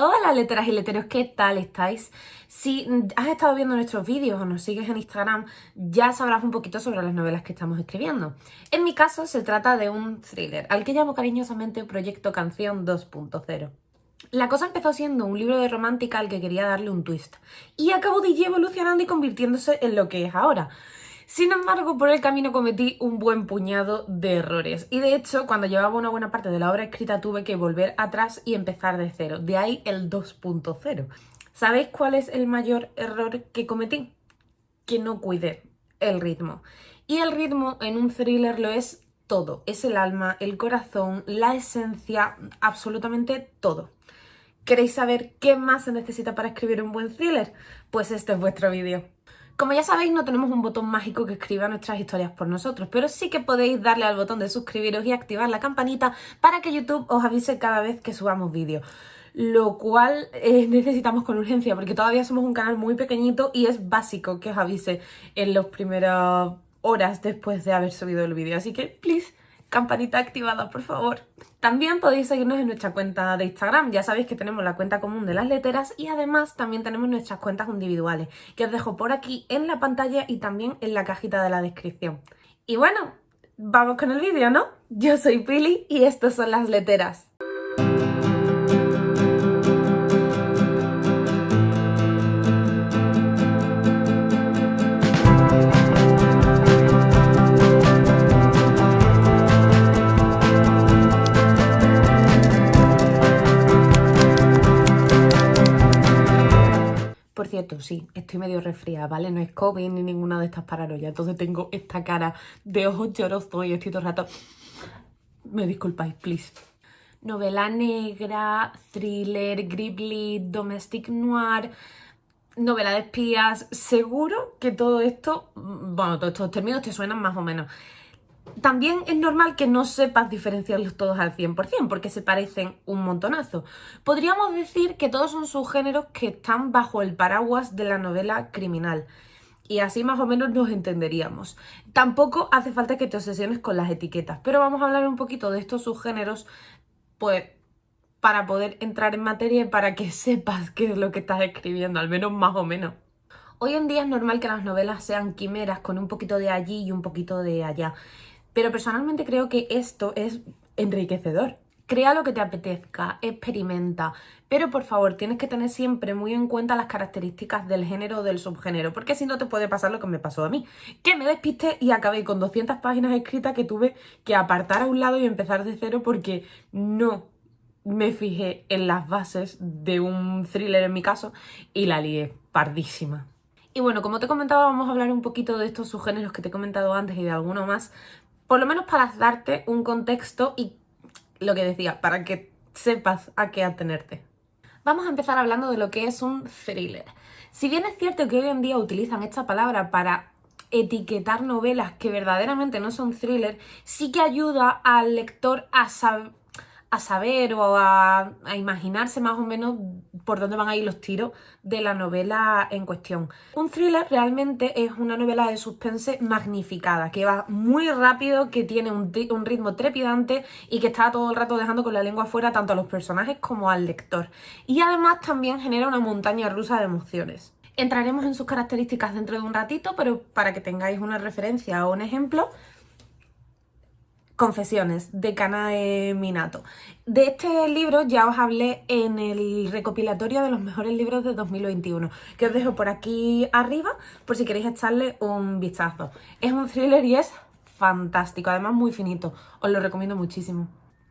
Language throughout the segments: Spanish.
Hola leteras y leteros, ¿qué tal estáis? Si has estado viendo nuestros vídeos o nos sigues en Instagram, ya sabrás un poquito sobre las novelas que estamos escribiendo. En mi caso se trata de un thriller, al que llamo cariñosamente Proyecto Canción 2.0. La cosa empezó siendo un libro de romántica al que quería darle un twist, y acabó de ir evolucionando y convirtiéndose en lo que es ahora. Sin embargo, por el camino cometí un buen puñado de errores y de hecho, cuando llevaba una buena parte de la obra escrita tuve que volver atrás y empezar de cero. De ahí el 2.0. ¿Sabéis cuál es el mayor error que cometí? Que no cuidé el ritmo. Y el ritmo en un thriller lo es todo. Es el alma, el corazón, la esencia, absolutamente todo. ¿Queréis saber qué más se necesita para escribir un buen thriller? Pues este es vuestro vídeo. Como ya sabéis, no tenemos un botón mágico que escriba nuestras historias por nosotros, pero sí que podéis darle al botón de suscribiros y activar la campanita para que YouTube os avise cada vez que subamos vídeos. Lo cual necesitamos con urgencia, porque todavía somos un canal muy pequeñito y es básico que os avise en las primeras horas después de haber subido el vídeo. Así que, please, campanita activada, por favor. También podéis seguirnos en nuestra cuenta de Instagram. Ya sabéis que tenemos la cuenta común de las leteras y además también tenemos nuestras cuentas individuales, que os dejo por aquí en la pantalla y también en la cajita de la descripción. Y bueno, vamos con el vídeo, ¿no? Yo soy Pili y estos son las leteras. Por cierto, sí, estoy medio resfriada, ¿vale? No es COVID ni ninguna de estas paranoias, entonces tengo esta cara de ojos llorosos y estoy todo el rato... Me disculpáis, please. Novela negra, thriller, Ghibli, domestic noir, novela de espías... Seguro que todo esto... Bueno, todos estos términos te suenan más o menos. También es normal que no sepas diferenciarlos todos al 100%, porque se parecen un montonazo. Podríamos decir que todos son subgéneros que están bajo el paraguas de la novela criminal. Y así más o menos nos entenderíamos. Tampoco hace falta que te obsesiones con las etiquetas, pero vamos a hablar un poquito de estos subgéneros, pues, para poder entrar en materia y para que sepas qué es lo que estás escribiendo, al menos más o menos. Hoy en día es normal que las novelas sean quimeras con un poquito de allí y un poquito de allá. Pero personalmente creo que esto es enriquecedor. Crea lo que te apetezca, experimenta, pero por favor tienes que tener siempre muy en cuenta las características del género o del subgénero, porque si no te puede pasar lo que me pasó a mí, que me despisté y acabé con 200 páginas escritas que tuve que apartar a un lado y empezar de cero porque no me fijé en las bases de un thriller en mi caso y la lié pardísima. Y bueno, como te comentaba, vamos a hablar un poquito de estos subgéneros que te he comentado antes y de alguno más, por lo menos para darte un contexto y lo que decía, para que sepas a qué atenerte. Vamos a empezar hablando de lo que es un thriller. Si bien es cierto que hoy en día utilizan esta palabra para etiquetar novelas que verdaderamente no son thriller, sí que ayuda al lector a saber o a imaginarse más o menos por dónde van a ir los tiros de la novela en cuestión. Un thriller realmente es una novela de suspense magnificada, que va muy rápido, que tiene un ritmo trepidante y que está todo el rato dejando con la lengua afuera tanto a los personajes como al lector. Y además también genera una montaña rusa de emociones. Entraremos en sus características dentro de un ratito, pero para que tengáis una referencia o un ejemplo, Confesiones, de Kanae Minato. De este libro ya os hablé en el recopilatorio de los mejores libros de 2021, que os dejo por aquí arriba por si queréis echarle un vistazo. Es un thriller y es fantástico, además muy finito, os lo recomiendo muchísimo.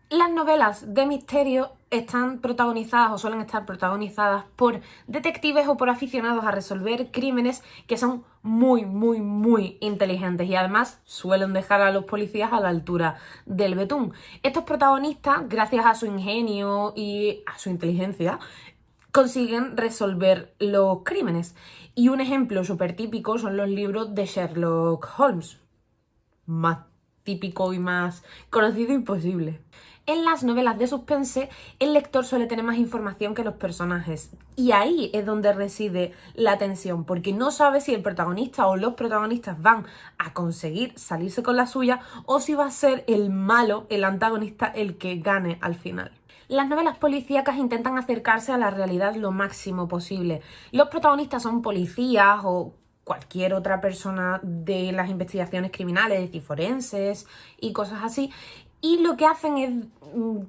Las novelas de misterio están protagonizadas o suelen estar protagonizadas por detectives o por aficionados a resolver crímenes que son muy inteligentes y además suelen dejar a los policías a la altura del betún. Estos protagonistas, gracias a su ingenio y a su inteligencia, consiguen resolver los crímenes. Y un ejemplo súper típico son los libros de Sherlock Holmes. Más típico y más conocido imposible. En las novelas de suspense, el lector suele tener más información que los personajes. Y ahí es donde reside la tensión, porque no sabe si el protagonista o los protagonistas van a conseguir salirse con la suya o si va a ser el malo, el antagonista, el que gane al final. Las novelas policíacas intentan acercarse a la realidad lo máximo posible. Los protagonistas son policías o cualquier otra persona de las investigaciones criminales, es decir, forenses y cosas así. Y lo que hacen es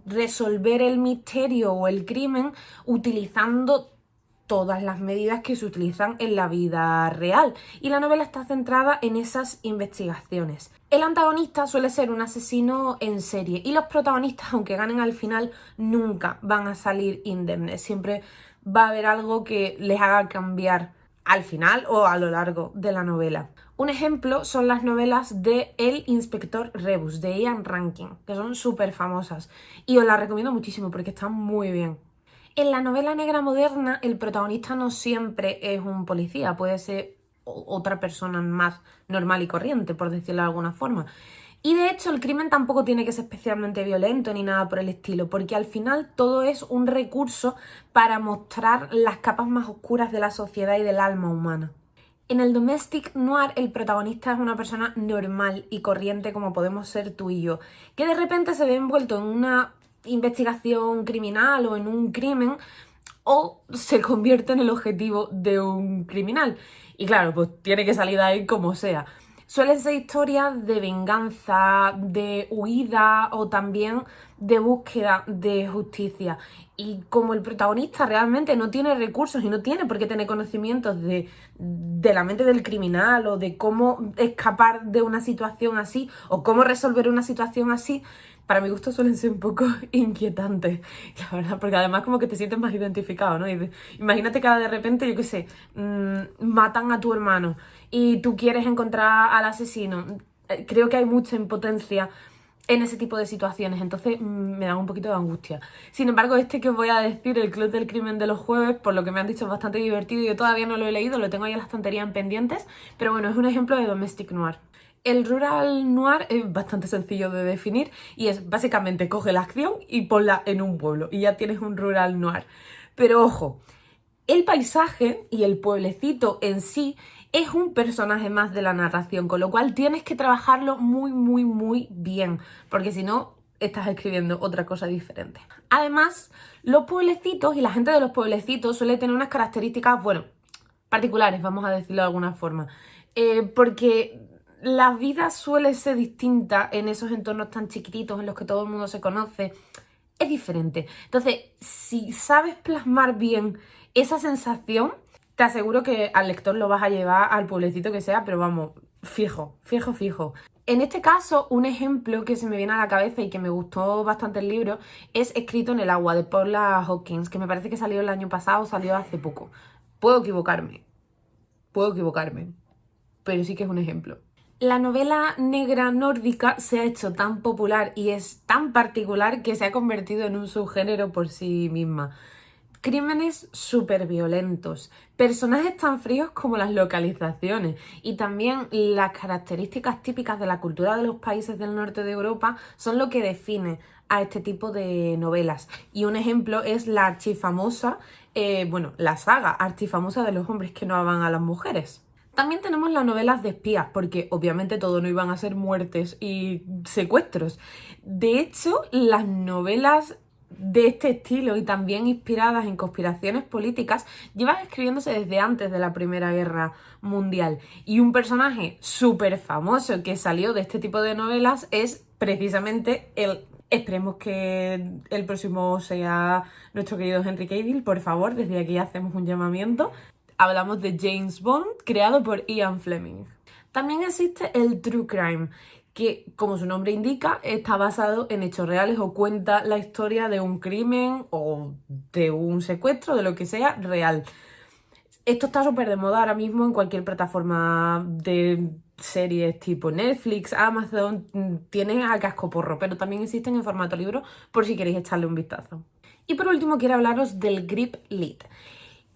resolver el misterio o el crimen utilizando todas las medidas que se utilizan en la vida real, y la novela está centrada en esas investigaciones. El antagonista suele ser un asesino en serie y los protagonistas, aunque ganen al final, nunca van a salir indemnes. Siempre va a haber algo que les haga cambiar al final o a lo largo de la novela. Un ejemplo son las novelas de El Inspector Rebus, de Ian Rankin, que son súper famosas y os las recomiendo muchísimo porque están muy bien. En la novela negra moderna, el protagonista no siempre es un policía, puede ser otra persona más normal y corriente, por decirlo de alguna forma. Y de hecho, el crimen tampoco tiene que ser especialmente violento ni nada por el estilo, porque al final todo es un recurso para mostrar las capas más oscuras de la sociedad y del alma humana. En el domestic noir, el protagonista es una persona normal y corriente como podemos ser tú y yo, que de repente se ve envuelto en una investigación criminal o en un crimen, o se convierte en el objetivo de un criminal. Y claro, pues tiene que salir de ahí como sea. Suelen ser historias de venganza, de huida o también de búsqueda de justicia. Y como el protagonista realmente no tiene recursos y no tiene por qué tener conocimientos de la mente del criminal o de cómo escapar de una situación así o cómo resolver una situación así, para mi gusto suelen ser un poco inquietantes, la verdad, porque además como que te sientes más identificado, ¿no? Imagínate que de repente, yo qué sé, matan a tu hermano y tú quieres encontrar al asesino. Creo que hay mucha impotencia en ese tipo de situaciones, entonces me da un poquito de angustia. Sin embargo, este que os voy a decir, El Club del Crimen de los Jueves, por lo que me han dicho es bastante divertido. Yo todavía no lo he leído, lo tengo ahí en la estantería en pendientes, pero bueno, es un ejemplo de domestic noir. El rural noir es bastante sencillo de definir y es básicamente coge la acción y ponla en un pueblo y ya tienes un rural noir. Pero ojo, el paisaje y el pueblecito en sí es un personaje más de la narración, con lo cual tienes que trabajarlo muy, muy, muy bien, porque si no, estás escribiendo otra cosa diferente. Además, los pueblecitos y la gente de los pueblecitos suele tener unas características, bueno, particulares, vamos a decirlo de alguna forma, porque la vida suele ser distinta en esos entornos tan chiquititos en los que todo el mundo se conoce. Es diferente. Entonces, si sabes plasmar bien esa sensación, te aseguro que al lector lo vas a llevar al pueblecito que sea, pero vamos, fijo, fijo, fijo. En este caso, un ejemplo que se me viene a la cabeza y que me gustó bastante el libro es Escrito en el agua, de Paula Hawkins, que me parece que salió el año pasado o salió hace poco. Puedo equivocarme, pero sí que es un ejemplo. La novela negra nórdica se ha hecho tan popular y es tan particular que se ha convertido en un subgénero por sí misma. Crímenes súper violentos, personajes tan fríos como las localizaciones y también las características típicas de la cultura de los países del norte de Europa son lo que define a este tipo de novelas. Y un ejemplo es la archifamosa, la saga archifamosa de los hombres que no aman a las mujeres. También tenemos las novelas de espías, porque obviamente todo no iban a ser muertes y secuestros. De hecho, las novelas de este estilo y también inspiradas en conspiraciones políticas llevan escribiéndose desde antes de la Primera Guerra Mundial. Y un personaje súper famoso que salió de este tipo de novelas es precisamente el... Esperemos que el próximo sea nuestro querido Henry Cavill, por favor, desde aquí hacemos un llamamiento. Hablamos de James Bond, creado por Ian Fleming. También existe el True Crime, que, como su nombre indica, está basado en hechos reales o cuenta la historia de un crimen o de un secuestro, de lo que sea, real. Esto está súper de moda ahora mismo en cualquier plataforma de series tipo Netflix, Amazon, tiene a cascoporro, pero también existen en formato libro por si queréis echarle un vistazo. Y por último quiero hablaros del Grip Lit.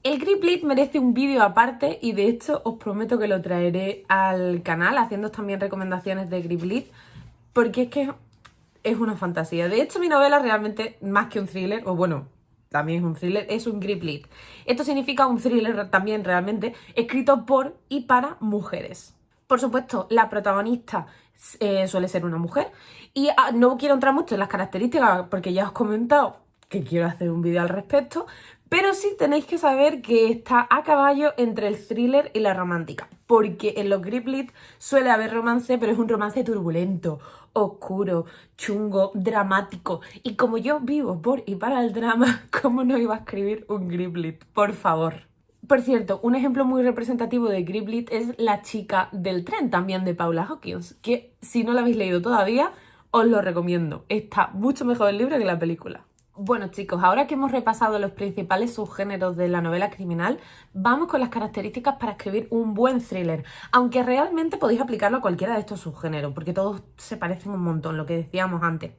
El Grip Lit merece un vídeo aparte y de hecho os prometo que lo traeré al canal haciendo también recomendaciones de Grip Lit, porque es que es una fantasía. De hecho, mi novela realmente, más que un thriller, o bueno, también es un thriller, es un Grip Lit. Esto significa un thriller también realmente escrito por y para mujeres. Por supuesto, la protagonista suele ser una mujer y no quiero entrar mucho en las características porque ya os he comentado que quiero hacer un vídeo al respecto, pero sí tenéis que saber que está a caballo entre el thriller y la romántica, porque en los Grip Lit suele haber romance, pero es un romance turbulento, oscuro, chungo, dramático, y como yo vivo por y para el drama, ¿cómo no iba a escribir un Grip Lit? Por favor. Por cierto, un ejemplo muy representativo de Grip Lit es La chica del tren, también de Paula Hawkins, que si no la habéis leído todavía, os lo recomiendo. Está mucho mejor el libro que la película. Bueno chicos, ahora que hemos repasado los principales subgéneros de la novela criminal, vamos con las características para escribir un buen thriller, aunque realmente podéis aplicarlo a cualquiera de estos subgéneros, porque todos se parecen un montón, lo que decíamos antes.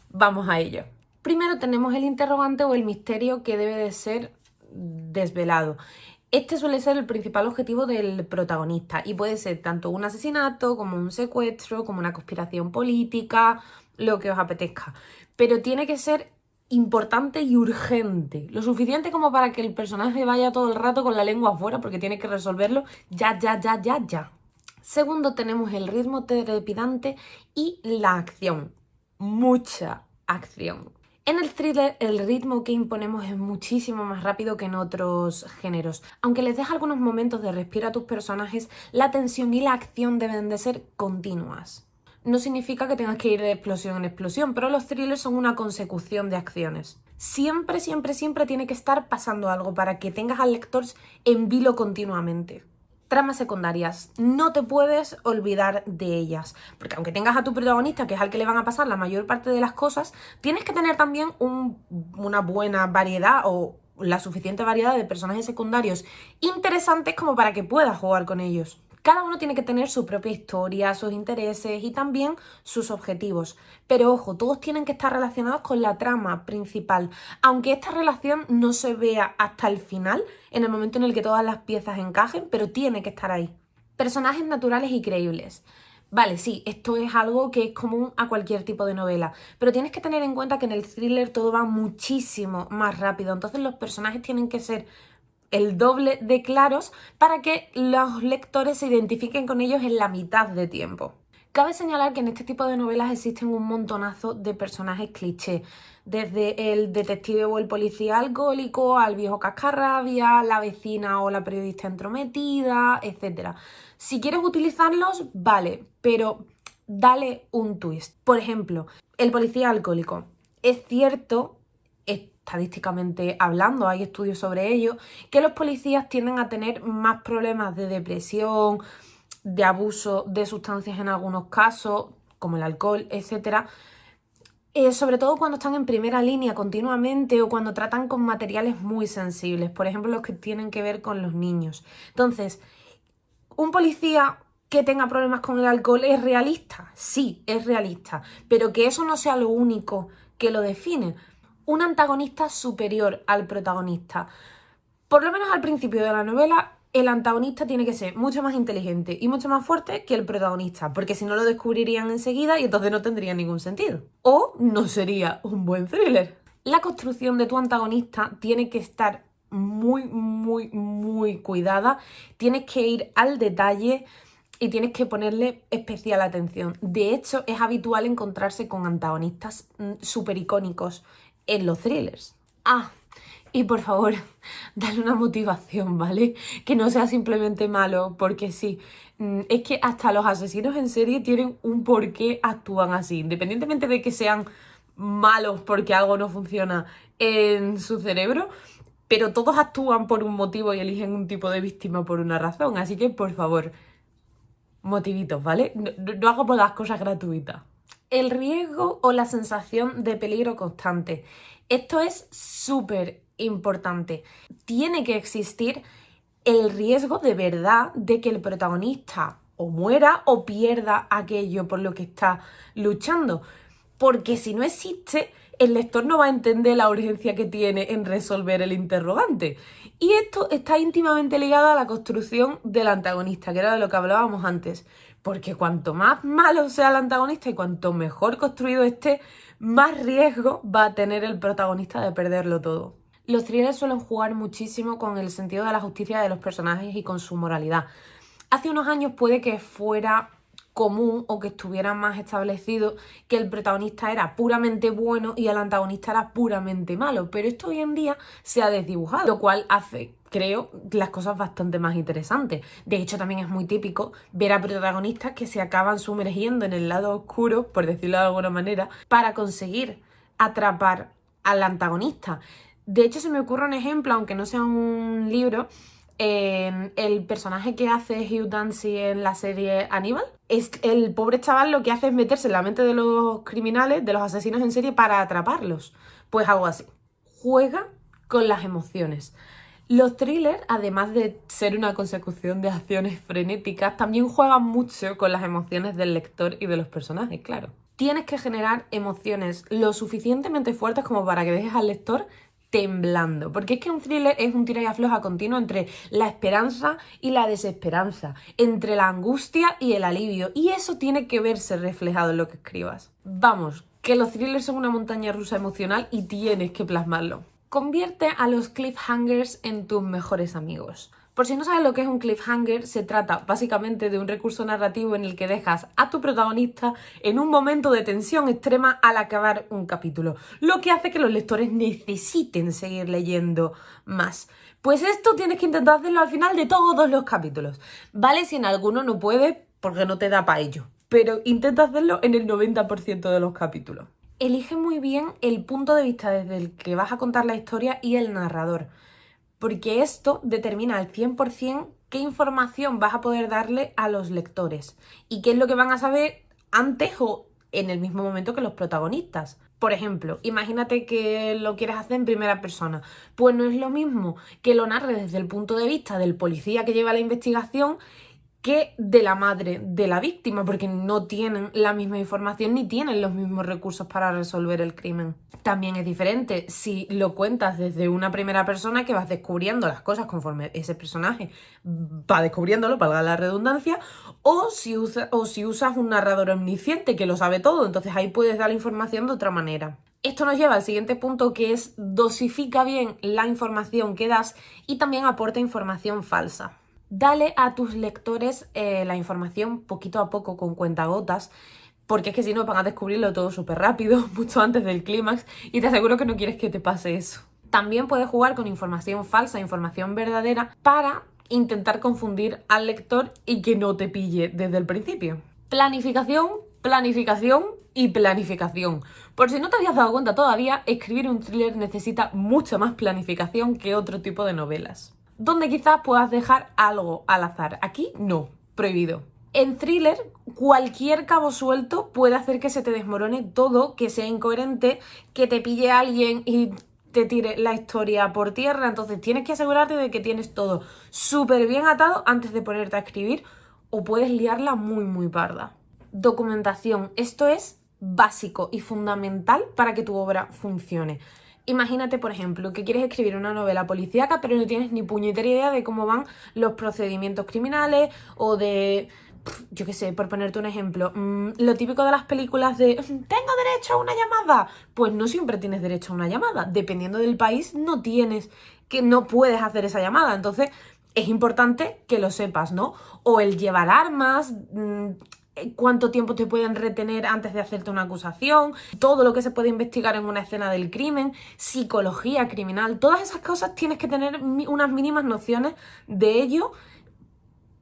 Vamos a ello. Primero tenemos el interrogante o el misterio que debe de ser desvelado. Este suele ser el principal objetivo del protagonista y puede ser tanto un asesinato como un secuestro, como una conspiración política, lo que os apetezca. Pero tiene que ser importante y urgente, lo suficiente como para que el personaje vaya todo el rato con la lengua afuera porque tiene que resolverlo ya. Segundo, tenemos el ritmo trepidante y la acción, mucha acción. En el thriller el ritmo que imponemos es muchísimo más rápido que en otros géneros. Aunque les deja algunos momentos de respiro a tus personajes, la tensión y la acción deben de ser continuas. No significa que tengas que ir de explosión en explosión, pero los thrillers son una consecución de acciones. Siempre tiene que estar pasando algo para que tengas al lector en vilo continuamente. Tramas secundarias, no te puedes olvidar de ellas, porque aunque tengas a tu protagonista, que es al que le van a pasar la mayor parte de las cosas, tienes que tener también una buena variedad o la suficiente variedad de personajes secundarios interesantes como para que puedas jugar con ellos. Cada uno tiene que tener su propia historia, sus intereses y también sus objetivos. Pero ojo, todos tienen que estar relacionados con la trama principal, aunque esta relación no se vea hasta el final, en el momento en el que todas las piezas encajen, pero tiene que estar ahí. Personajes naturales y creíbles. Vale, sí, esto es algo que es común a cualquier tipo de novela, pero tienes que tener en cuenta que en el thriller todo va muchísimo más rápido, entonces los personajes tienen que ser el doble de claros para que los lectores se identifiquen con ellos en la mitad de tiempo. Cabe señalar que en este tipo de novelas existen un montonazo de personajes cliché, desde el detective o el policía alcohólico, al viejo cascarrabia, la vecina o la periodista entrometida, etc. Si quieres utilizarlos, vale, pero dale un twist. Por ejemplo, el policía alcohólico. Es cierto, estadísticamente hablando, hay estudios sobre ello, que los policías tienden a tener más problemas de depresión, de abuso de sustancias en algunos casos, como el alcohol, etc. Sobre todo cuando están en primera línea continuamente o cuando tratan con materiales muy sensibles, por ejemplo los que tienen que ver con los niños. Entonces, un policía que tenga problemas con el alcohol es realista, sí, es realista, pero que eso no sea lo único que lo define. Un antagonista superior al protagonista. Por lo menos al principio de la novela, el antagonista tiene que ser mucho más inteligente y mucho más fuerte que el protagonista, porque si no lo descubrirían enseguida y entonces no tendría ningún sentido. O no sería un buen thriller. La construcción de tu antagonista tiene que estar muy cuidada, tienes que ir al detalle y tienes que ponerle especial atención. De hecho, es habitual encontrarse con antagonistas súper icónicos en los thrillers. Y por favor, dale una motivación, ¿vale? Que no sea simplemente malo, porque sí. Es que hasta los asesinos en serie tienen un por qué actúan así, independientemente de que sean malos porque algo no funciona en su cerebro, pero todos actúan por un motivo y eligen un tipo de víctima por una razón. Así que, por favor, motivitos, ¿vale? No hagamos las cosas gratuitas. El riesgo o la sensación de peligro constante. Esto es súper importante. Tiene que existir el riesgo de verdad de que el protagonista o muera o pierda aquello por lo que está luchando. Porque si no existe, el lector no va a entender la urgencia que tiene en resolver el interrogante. Y esto está íntimamente ligado a la construcción del antagonista, que era de lo que hablábamos antes. Porque cuanto más malo sea el antagonista y cuanto mejor construido esté, más riesgo va a tener el protagonista de perderlo todo. Los thrillers suelen jugar muchísimo con el sentido de la justicia de los personajes y con su moralidad. Hace unos años puede que fuera común o que estuviera más establecido que el protagonista era puramente bueno y el antagonista era puramente malo, pero esto hoy en día se ha desdibujado, lo cual hace, creo, las cosas bastante más interesantes. De hecho, también es muy típico ver a protagonistas que se acaban sumergiendo en el lado oscuro, por decirlo de alguna manera, para conseguir atrapar al antagonista. De hecho, se me ocurre un ejemplo, aunque no sea un libro. El personaje que hace Hugh Dancy en la serie Hannibal, es el pobre chaval, lo que hace es meterse en la mente de los criminales, de los asesinos en serie, para atraparlos. Pues algo así. Juega con las emociones. Los thrillers, además de ser una consecución de acciones frenéticas, también juegan mucho con las emociones del lector y de los personajes, claro. Tienes que generar emociones lo suficientemente fuertes como para que dejes al lector temblando, porque es que un thriller es un tira y afloja continuo entre la esperanza y la desesperanza, entre la angustia y el alivio, y eso tiene que verse reflejado en lo que escribas. Vamos, que los thrillers son una montaña rusa emocional y tienes que plasmarlo. Convierte a los cliffhangers en tus mejores amigos. Por si no sabes lo que es un cliffhanger, se trata básicamente de un recurso narrativo en el que dejas a tu protagonista en un momento de tensión extrema al acabar un capítulo, lo que hace que los lectores necesiten seguir leyendo más. Pues esto tienes que intentar hacerlo al final de todos los capítulos, ¿vale? Si en alguno no puedes, porque no te da para ello, pero intenta hacerlo en el 90% de los capítulos. Elige muy bien el punto de vista desde el que vas a contar la historia y el narrador, porque esto determina al 100% qué información vas a poder darle a los lectores y qué es lo que van a saber antes o en el mismo momento que los protagonistas. Por ejemplo, imagínate que lo quieres hacer en primera persona. Pues no es lo mismo que lo narres desde el punto de vista del policía que lleva la investigación que de la madre de la víctima, porque no tienen la misma información ni tienen los mismos recursos para resolver el crimen. También es diferente si lo cuentas desde una primera persona, que vas descubriendo las cosas conforme ese personaje va descubriéndolo, valga la redundancia, o si usas un narrador omnisciente que lo sabe todo, entonces ahí puedes dar la información de otra manera. Esto nos lleva al siguiente punto, que es dosifica bien la información que das y también aporta información falsa. Dale a tus lectores la información poquito a poco, con cuentagotas, porque es que si no van a descubrirlo todo súper rápido, mucho antes del clímax, y te aseguro que no quieres que te pase eso. También puedes jugar con información falsa, información verdadera, para intentar confundir al lector y que no te pille desde el principio. Planificación, planificación y planificación. Por si no te habías dado cuenta todavía, escribir un thriller necesita mucha más planificación que otro tipo de novelas, donde quizás puedas dejar algo al azar. Aquí no, prohibido. En thriller, cualquier cabo suelto puede hacer que se te desmorone todo, que sea incoherente, que te pille a alguien y te tire la historia por tierra. Entonces tienes que asegurarte de que tienes todo súper bien atado antes de ponerte a escribir, o puedes liarla muy muy parda. Documentación. Esto es básico y fundamental para que tu obra funcione. Imagínate, por ejemplo, que quieres escribir una novela policíaca, pero no tienes ni puñetera idea de cómo van los procedimientos criminales o de, yo qué sé, por ponerte un ejemplo, lo típico de las películas de ¿tengo derecho a una llamada? Pues no siempre tienes derecho a una llamada. Dependiendo del país, no puedes hacer esa llamada. Entonces, es importante que lo sepas, ¿no? O el llevar armas, cuánto tiempo te pueden retener antes de hacerte una acusación, todo lo que se puede investigar en una escena del crimen, psicología criminal, todas esas cosas tienes que tener unas mínimas nociones de ello,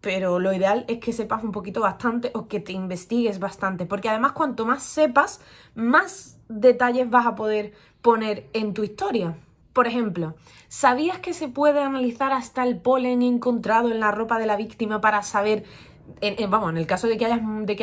pero lo ideal es que sepas un poquito bastante o que te investigues bastante, porque además cuanto más sepas, más detalles vas a poder poner en tu historia. Por ejemplo, ¿sabías que se puede analizar hasta el polen encontrado en la ropa de la víctima para saber, en el caso de que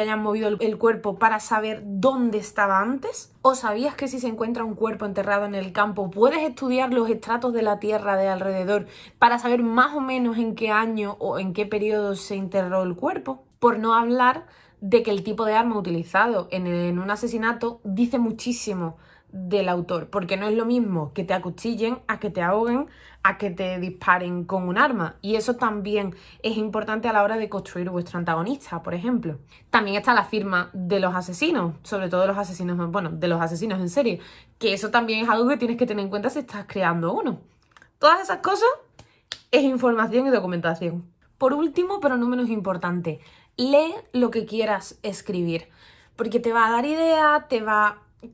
hayan movido el cuerpo, para saber dónde estaba antes? ¿O sabías que si se encuentra un cuerpo enterrado en el campo, puedes estudiar los estratos de la tierra de alrededor para saber más o menos en qué año o en qué periodo se enterró el cuerpo? Por no hablar de que el tipo de arma utilizado en un asesinato dice muchísimo del autor, porque no es lo mismo que te acuchillen a que te ahoguen, a que te disparen con un arma, y eso también es importante a la hora de construir vuestro antagonista, por ejemplo. También está la firma de los asesinos, sobre todo de los asesinos en serie, que eso también es algo que tienes que tener en cuenta si estás creando uno. Todas esas cosas es información y documentación. Por último, pero no menos importante, lee lo que quieras escribir, porque te va a dar idea,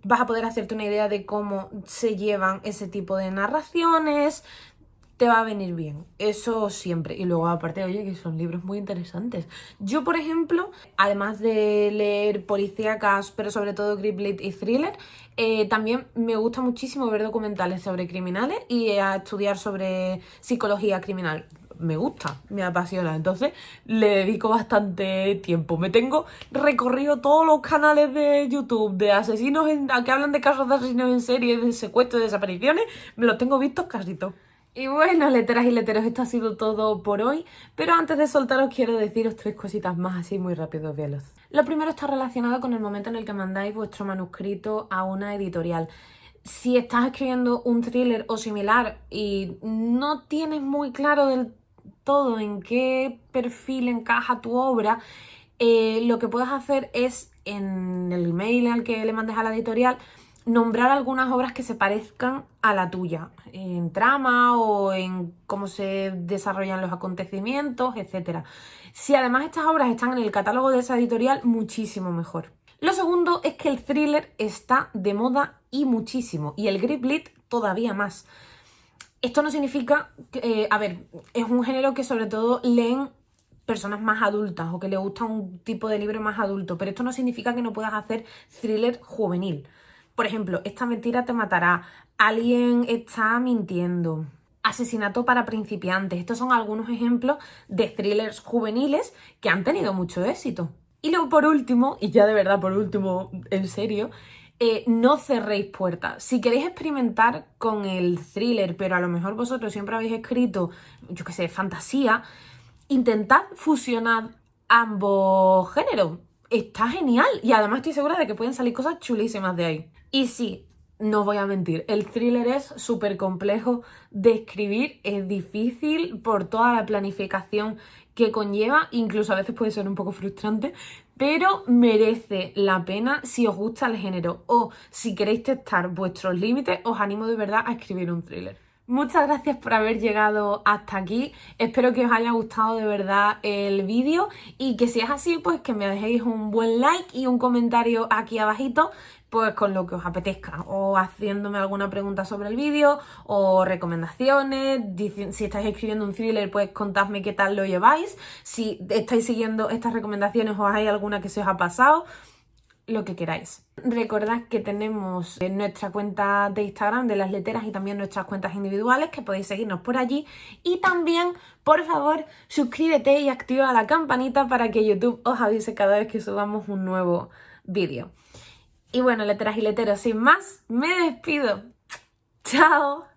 vas a poder hacerte una idea de cómo se llevan ese tipo de narraciones, te va a venir bien, eso siempre. Y luego aparte, oye, que son libros muy interesantes. Yo, por ejemplo, además de leer policíacas, pero sobre todo Griplit y thriller, también me gusta muchísimo ver documentales sobre criminales y estudiar sobre psicología criminal. Me gusta, me apasiona, entonces le dedico bastante tiempo. Me tengo recorrido todos los canales de YouTube de asesinos que hablan de casos de asesinos en serie, de secuestros, de desapariciones, me los tengo vistos casi todos. Y bueno, leteras y leteros, esto ha sido todo por hoy, pero antes de soltaros quiero deciros 3 cositas más así muy rápido, velos. Lo primero está relacionado con el momento en el que mandáis vuestro manuscrito a una editorial. Si estás escribiendo un thriller o similar y no tienes muy claro del todo en qué perfil encaja tu obra, lo que puedes hacer es en el email al que le mandes a la editorial nombrar algunas obras que se parezcan a la tuya, en trama o en cómo se desarrollan los acontecimientos, etc. Si además estas obras están en el catálogo de esa editorial, muchísimo mejor. Lo segundo es que el thriller está de moda y muchísimo, y el Griplit todavía más. Esto no significa que, es un género que sobre todo leen personas más adultas o que le gusta un tipo de libro más adulto, pero esto no significa que no puedas hacer thriller juvenil. Por ejemplo, Esta mentira te matará, Alguien está mintiendo, Asesinato para principiantes. Estos son algunos ejemplos de thrillers juveniles que han tenido mucho éxito. Y luego por último, y ya de verdad por último, en serio, no cerréis puertas. Si queréis experimentar con el thriller, pero a lo mejor vosotros siempre habéis escrito, yo qué sé, fantasía, intentad fusionar ambos géneros. Está genial y además estoy segura de que pueden salir cosas chulísimas de ahí. Y sí, no os voy a mentir, el thriller es súper complejo de escribir, es difícil por toda la planificación que conlleva, incluso a veces puede ser un poco frustrante, pero merece la pena si os gusta el género o si queréis testar vuestros límites, os animo de verdad a escribir un thriller. Muchas gracias por haber llegado hasta aquí, espero que os haya gustado de verdad el vídeo y que si es así, pues que me dejéis un buen like y un comentario aquí abajito, pues con lo que os apetezca, o haciéndome alguna pregunta sobre el vídeo, o recomendaciones, si estáis escribiendo un thriller, pues contadme qué tal lo lleváis, si estáis siguiendo estas recomendaciones o hay alguna que se os ha pasado, lo que queráis. Recordad que tenemos nuestra cuenta de Instagram de Las Leteras y también nuestras cuentas individuales, que podéis seguirnos por allí. Y también, por favor, suscríbete y activa la campanita para que YouTube os avise cada vez que subamos un nuevo vídeo. Y bueno, leteras y leteros, sin más, me despido. ¡Chao!